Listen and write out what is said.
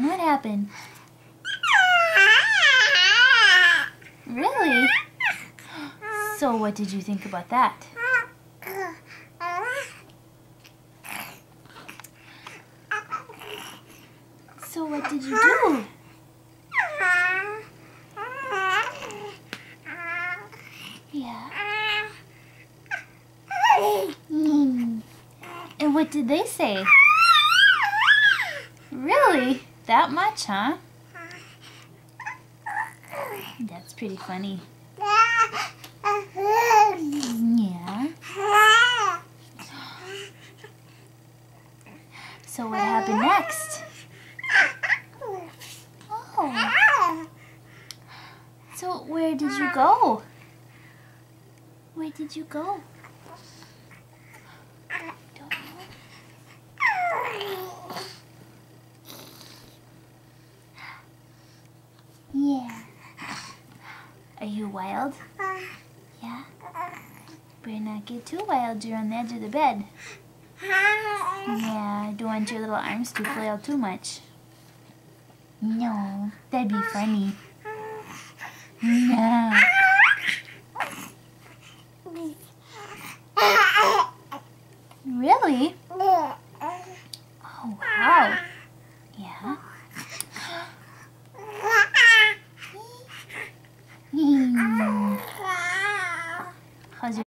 happened? What happened? Really? So what did you think about that? So what did you do? Yeah. And what did they say? Really? That much, huh? That's pretty funny. Yeah. So what happened next? Oh. So where did you go? Where did you go? Don't know. Yeah. Are you wild? Yeah? Better not get too wild. You're on the edge of the bed. Yeah, I don't want your little arms to flail too much. No, that'd be funny. No. Really? Oh, wow. Yeah? How's your